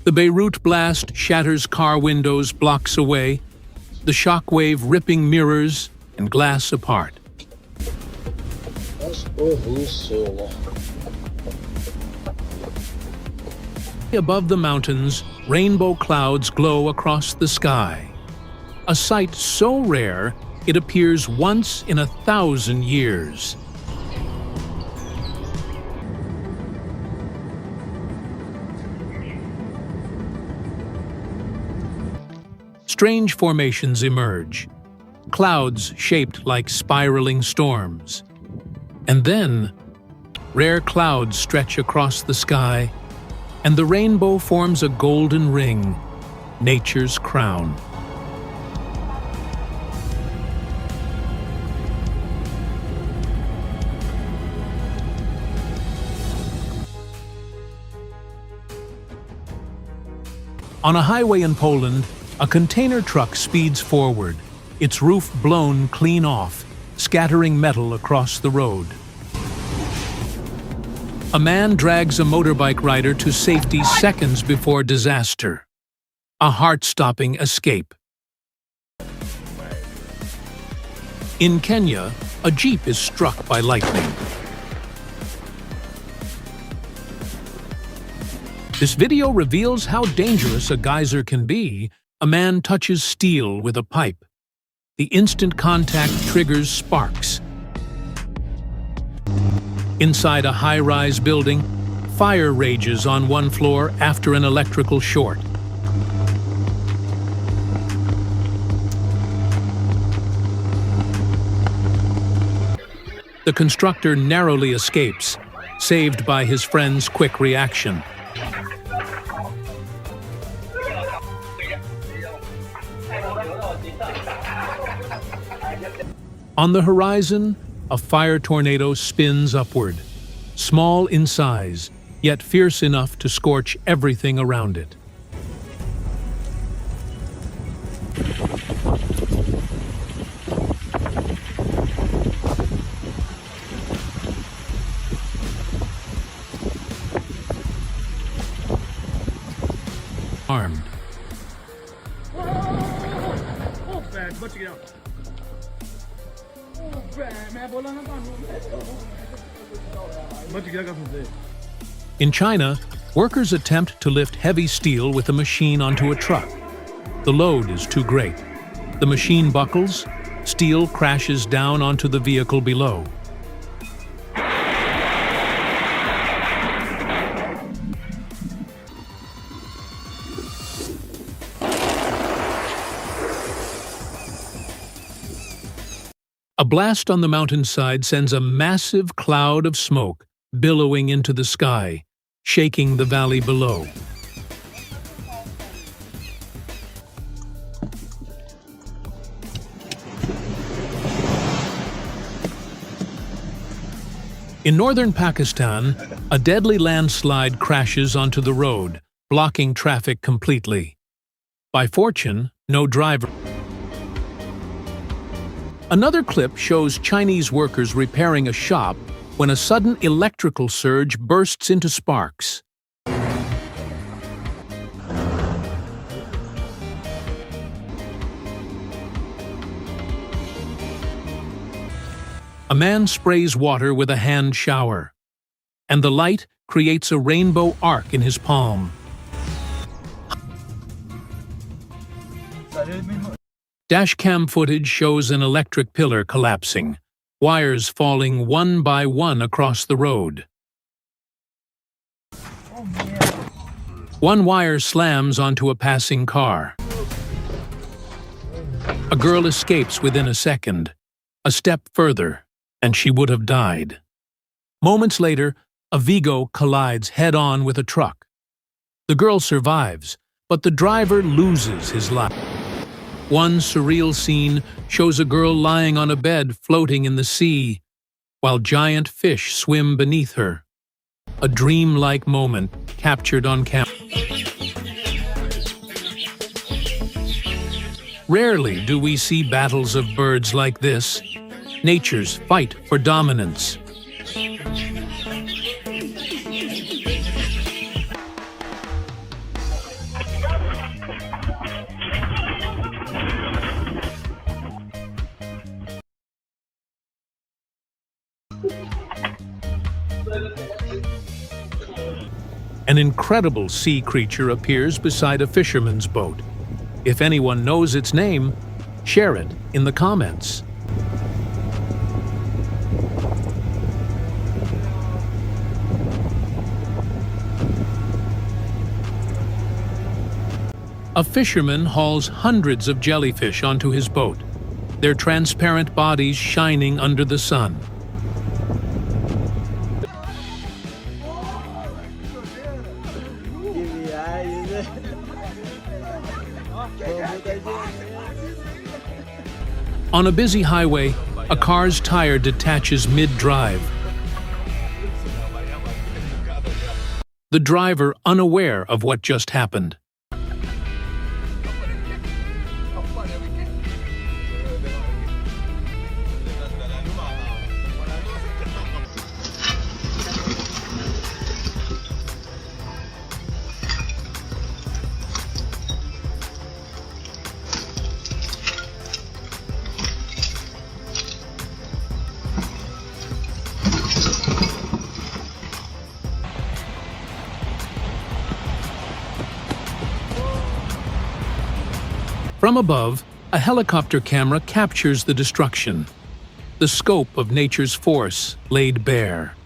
The Beirut blast shatters car windows blocks away, the shockwave ripping mirrors and glass apart. Above the mountains, rainbow clouds glow across the sky. A sight so rare, it appears once in 1,000 years. Strange formations emerge, clouds shaped like spiraling storms. And then, rare clouds stretch across the sky, and the rainbow forms a golden ring, nature's crown. On a highway in Poland, a container truck speeds forward, its roof blown clean off, scattering metal across the road. A man drags a motorbike rider to safety seconds before disaster. A heart-stopping escape. In Kenya, a jeep is struck by lightning. This video reveals how dangerous a geyser can be. A man touches steel with a pipe. The instant contact triggers sparks. Inside a high-rise building, fire rages on one floor after an electrical short. The constructor narrowly escapes, saved by his friend's quick reaction. On the horizon, a fire tornado spins upward, small in size, yet fierce enough to scorch everything around it. Armed. In China, workers attempt to lift heavy steel with a machine onto a truck. The load is too great. The machine buckles, steel crashes down onto the vehicle below. A blast on the mountainside sends a massive cloud of smoke billowing into the sky, shaking the valley below. In northern Pakistan, a deadly landslide crashes onto the road, blocking traffic completely. By fortune, no driver. Another clip shows Chinese workers repairing a shop when a sudden electrical surge bursts into sparks. A man sprays water with a hand shower, and the light creates a rainbow arc in his palm. Dashcam footage shows an electric pillar collapsing, wires falling one by one across the road. One wire slams onto a passing car. A girl escapes within a second. A step further, and she would have died. Moments later, a Vigo collides head-on with a truck. The girl survives, but the driver loses his life. One surreal scene shows a girl lying on a bed floating in the sea, while giant fish swim beneath her. A dreamlike moment captured on camera. Rarely do we see battles of birds like this, nature's fight for dominance. An incredible sea creature appears beside a fisherman's boat. If anyone knows its name, share it in the comments. A fisherman hauls hundreds of jellyfish onto his boat, their transparent bodies shining under the sun. On a busy highway, a car's tire detaches mid-drive. The driver unaware of what just happened. From above, a helicopter camera captures the destruction, the scope of nature's force laid bare.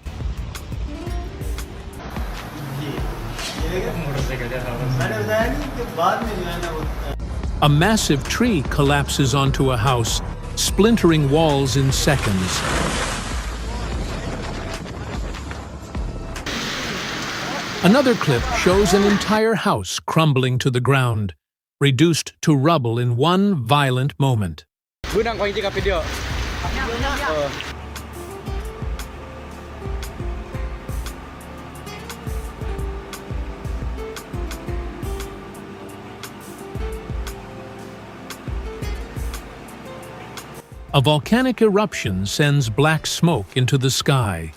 A massive tree collapses onto a house, splintering walls in seconds. Another clip shows an entire house crumbling to the ground, reduced to rubble in one violent moment. A volcanic eruption sends black smoke into the sky,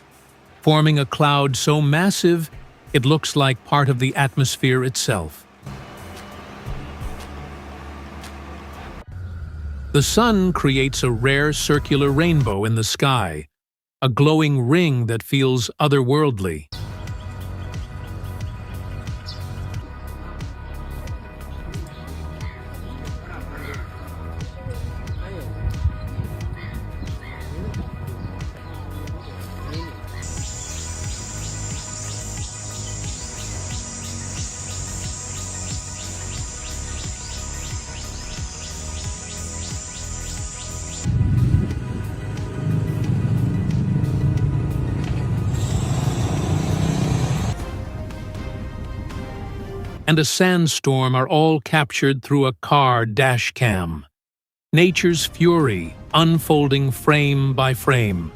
forming a cloud so massive it looks like part of the atmosphere itself. The sun creates a rare circular rainbow in the sky, a glowing ring that feels otherworldly. And a sandstorm are all captured through a car dashcam. Nature's fury unfolding frame by frame.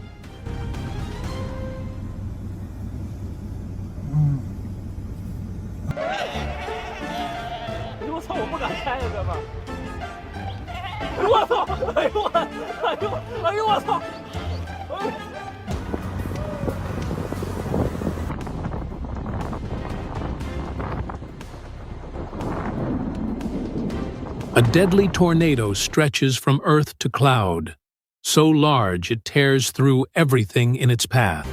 A deadly tornado stretches from earth to cloud, so large it tears through everything in its path.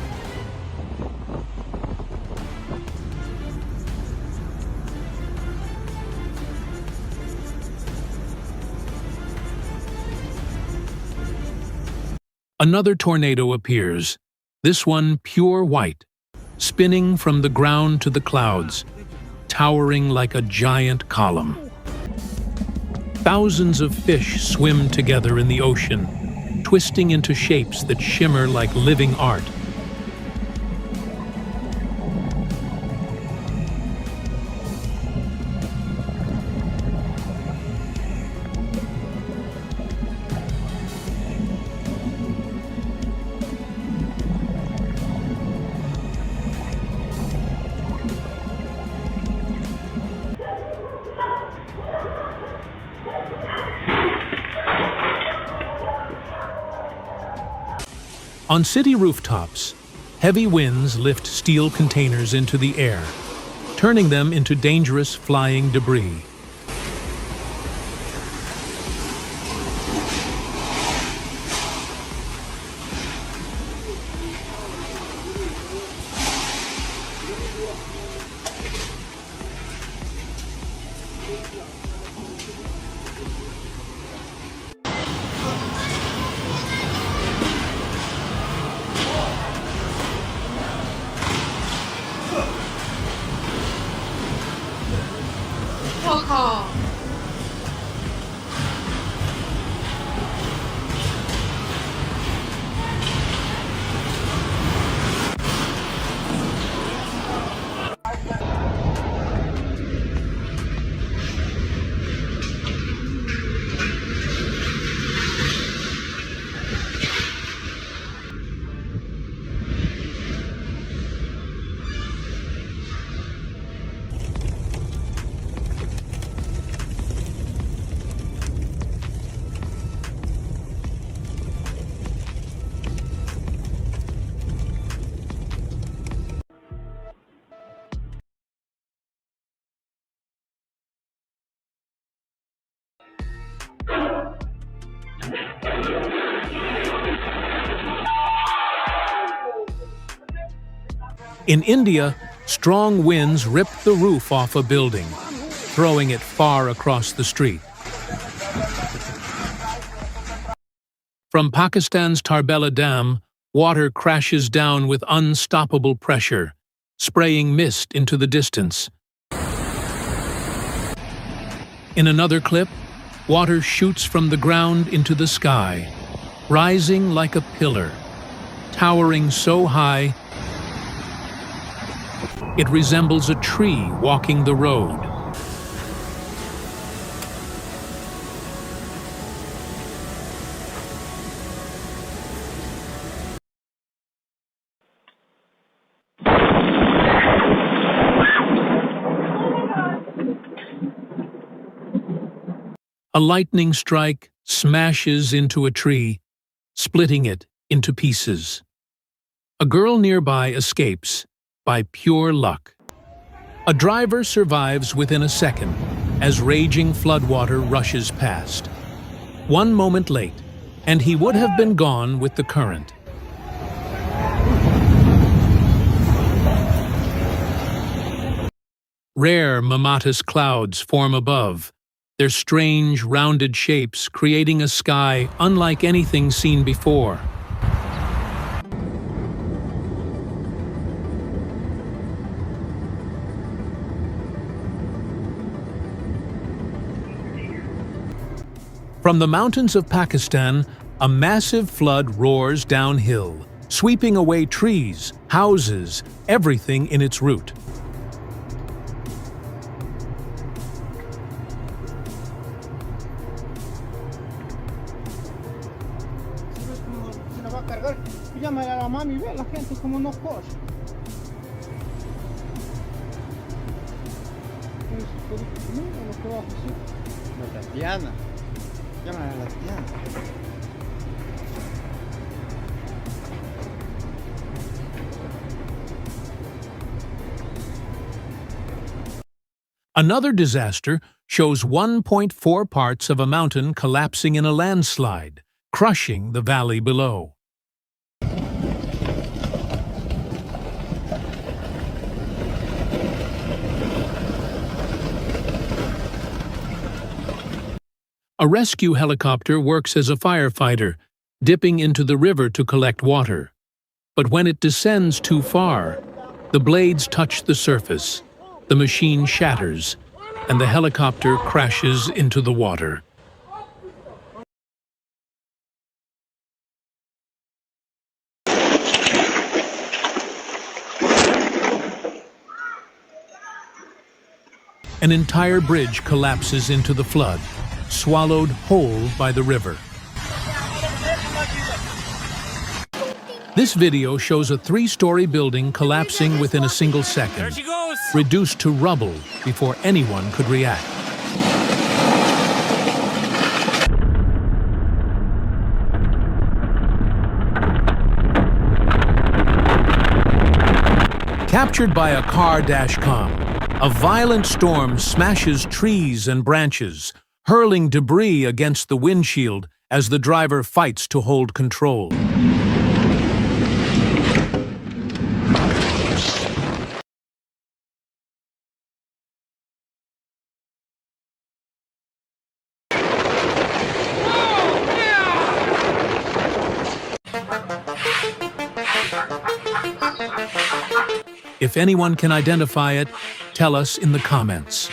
Another tornado appears, this one pure white, spinning from the ground to the clouds, towering like a giant column. Thousands of fish swim together in the ocean, twisting into shapes that shimmer like living art. On city rooftops, heavy winds lift steel containers into the air, turning them into dangerous flying debris. In India, strong winds ripped the roof off a building, throwing it far across the street. From Pakistan's Tarbela Dam, water crashes down with unstoppable pressure, spraying mist into the distance. In another clip, water shoots from the ground into the sky, rising like a pillar, towering so high it resembles a tree walking the road. A lightning strike smashes into a tree, splitting it into pieces. A girl nearby escapes by pure luck. A driver survives within a second as raging floodwater rushes past. 1 moment late, and he would have been gone with the current. Rare mammatus clouds form above, their strange, rounded shapes creating a sky unlike anything seen before. From the mountains of Pakistan, a massive flood roars downhill, sweeping away trees, houses, everything in its route. Another disaster shows 1.4 parts of a mountain collapsing in a landslide, crushing the valley below. A rescue helicopter works as a firefighter, dipping into the river to collect water. But when it descends too far, the blades touch the surface, the machine shatters, and the helicopter crashes into the water. An entire bridge collapses into the flood, swallowed whole by the river. This video shows a 3-story building collapsing within a single second. There she goes! Reduced to rubble before anyone could react. Captured by a car dashcam, a violent storm smashes trees and branches, hurling debris against the windshield as the driver fights to hold control. If anyone can identify it, tell us in the comments.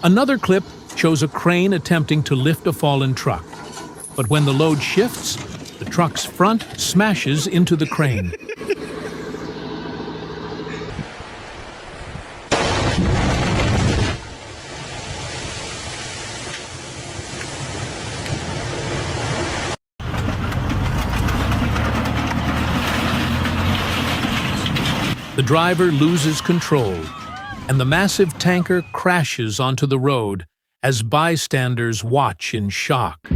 Another clip shows a crane attempting to lift a fallen truck. But when the load shifts, the truck's front smashes into the crane. The driver loses control, and the massive tanker crashes onto the road as bystanders watch in shock.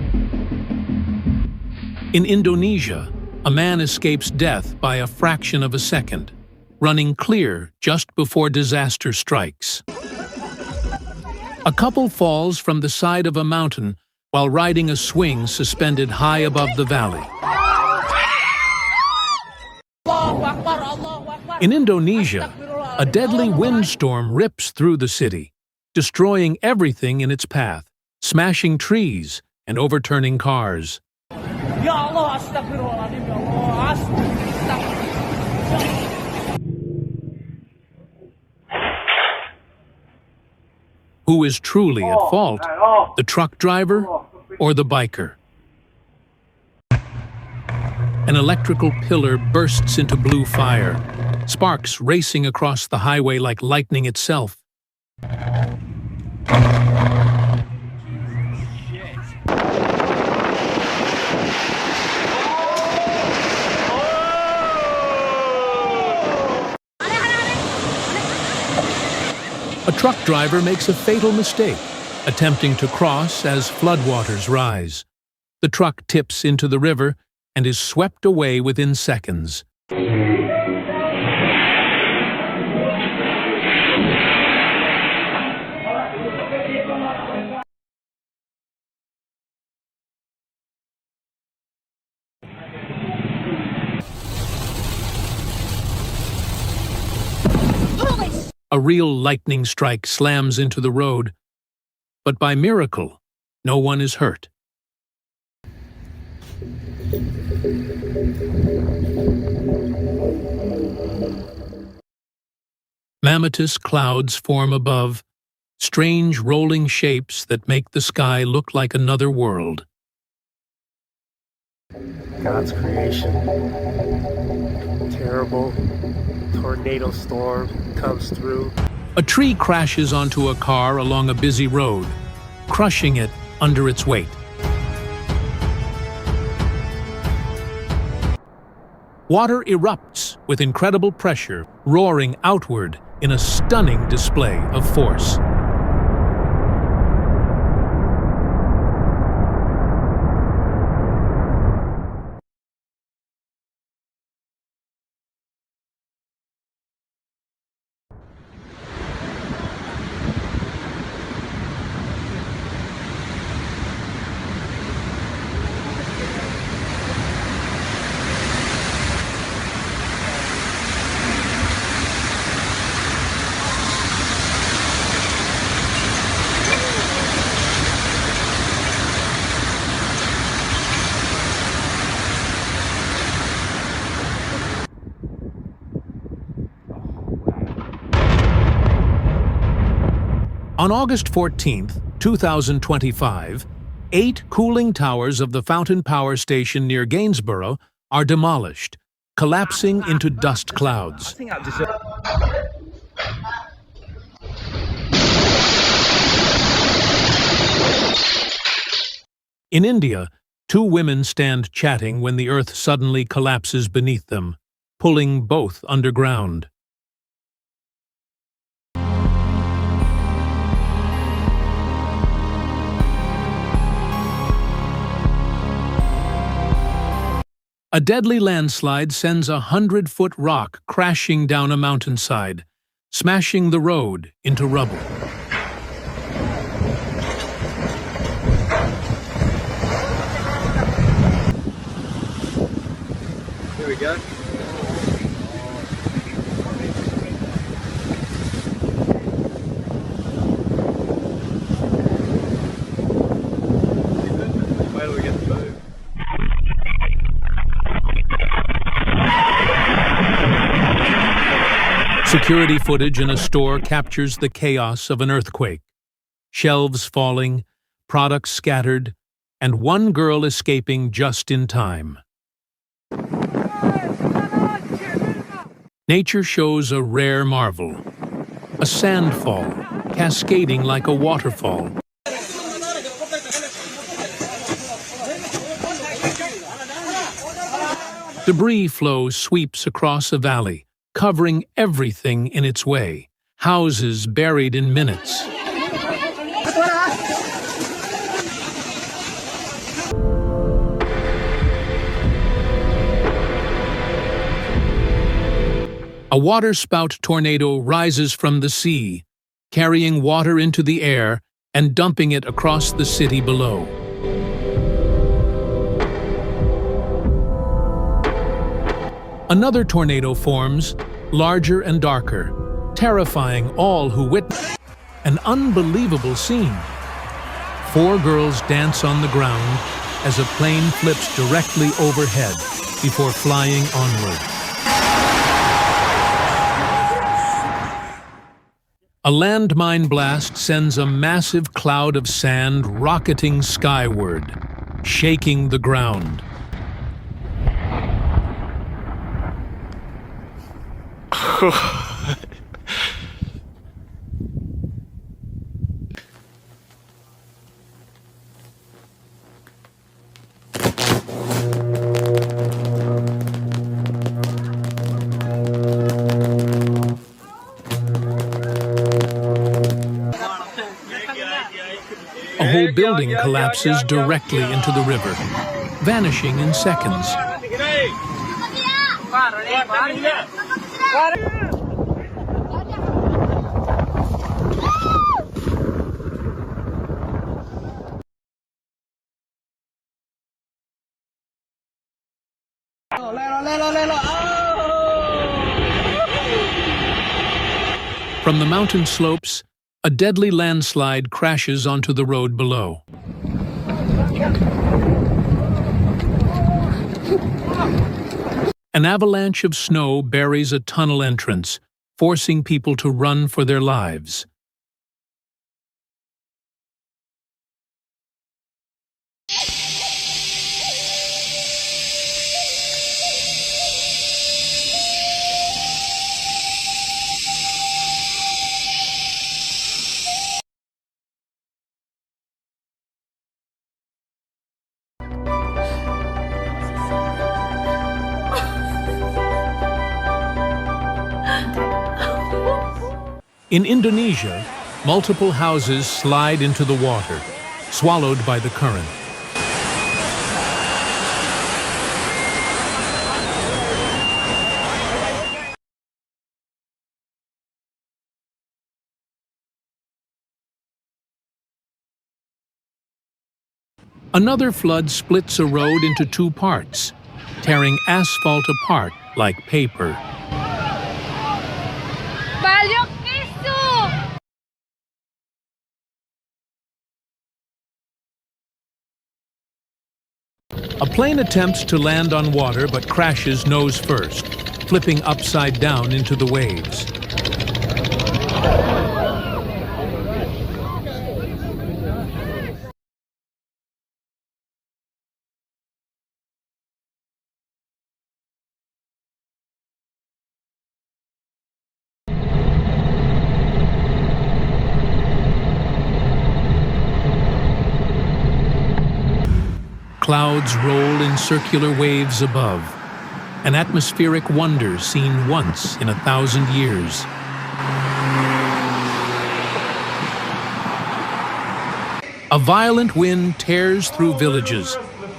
In Indonesia, a man escapes death by a fraction of a second, running clear just before disaster strikes. A couple falls from the side of a mountain while riding a swing suspended high above the valley. In Indonesia, a deadly windstorm rips through the city, destroying everything in its path, smashing trees and overturning cars. Who is truly at fault, the truck driver or the biker? An electrical pillar bursts into blue fire, sparks racing across the highway like lightning itself. A truck driver makes a fatal mistake, attempting to cross as floodwaters rise. The truck tips into the river and is swept away within seconds. A real lightning strike slams into the road, but by miracle, no one is hurt. Mammotus clouds form above, strange rolling shapes that make the sky look like another world. God's creation. Terrible tornado storm comes through. A tree crashes onto a car along a busy road, crushing it under its weight. Water erupts with incredible pressure, roaring outward in a stunning display of force. On August 14, 2025, 8 cooling towers of the Fountain Power Station near Gainsborough are demolished, collapsing into dust clouds. In India, 2 women stand chatting when the earth suddenly collapses beneath them, pulling both underground. A deadly landslide sends a 100-foot rock crashing down a mountainside, smashing the road into rubble. Here we go. Where do we get the move? Security footage in a store captures the chaos of an earthquake. Shelves falling, products scattered, and one girl escaping just in time. Nature shows a rare marvel, a sandfall cascading like a waterfall. Debris flow sweeps across a valley, covering everything in its way, houses buried in minutes. A waterspout tornado rises from the sea, carrying water into the air and dumping it across the city below. Another tornado forms, larger and darker, terrifying all who witness an unbelievable scene. 4 girls dance on the ground as a plane flips directly overhead before flying onward. A landmine blast sends a massive cloud of sand rocketing skyward, shaking the ground. A whole building collapses directly into the river, vanishing in seconds. From the mountain slopes, a deadly landslide crashes onto the road below. An avalanche of snow buries a tunnel entrance, forcing people to run for their lives. In Indonesia, multiple houses slide into the water, swallowed by the current. Another flood splits a road into 2 parts, tearing asphalt apart like paper. A plane attempts to land on water but crashes nose first, flipping upside down into the waves. Clouds roll in circular waves above, an atmospheric wonder seen once in 1,000 years. A violent wind tears through villages,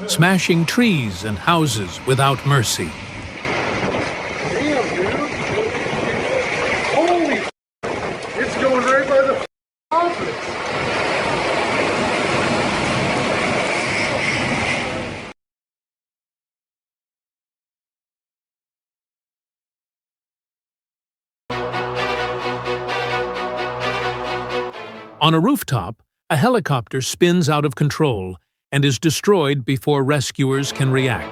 smashing trees and houses without mercy. Damn, dude. Holy it's going right by the office. On a rooftop, a helicopter spins out of control and is destroyed before rescuers can react.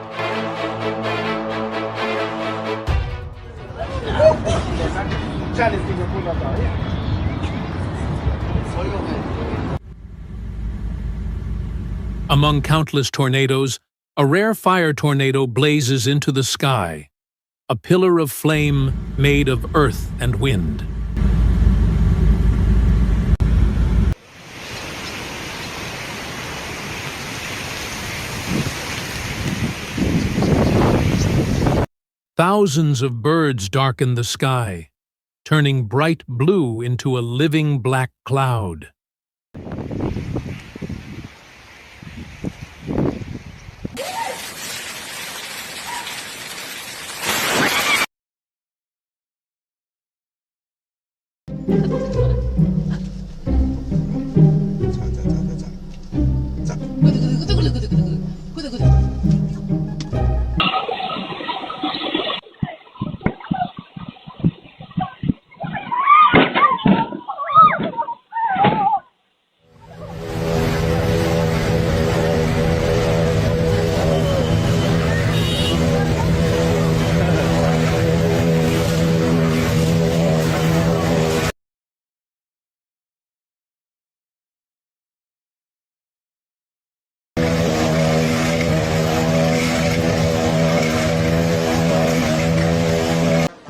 Among countless tornadoes, a rare fire tornado blazes into the sky, a pillar of flame made of earth and wind. Thousands of birds darken the sky, turning bright blue into a living black cloud.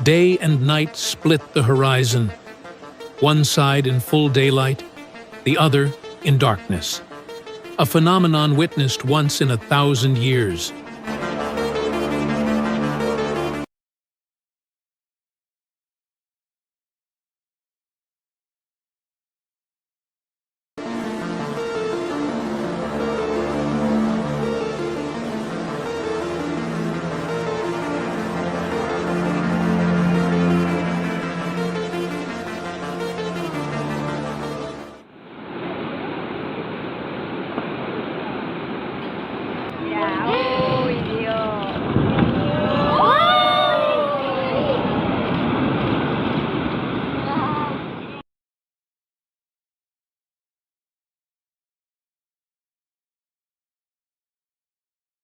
Day and night split the horizon, one side in full daylight, the other in darkness, a phenomenon witnessed once in 1,000 years. Yeah.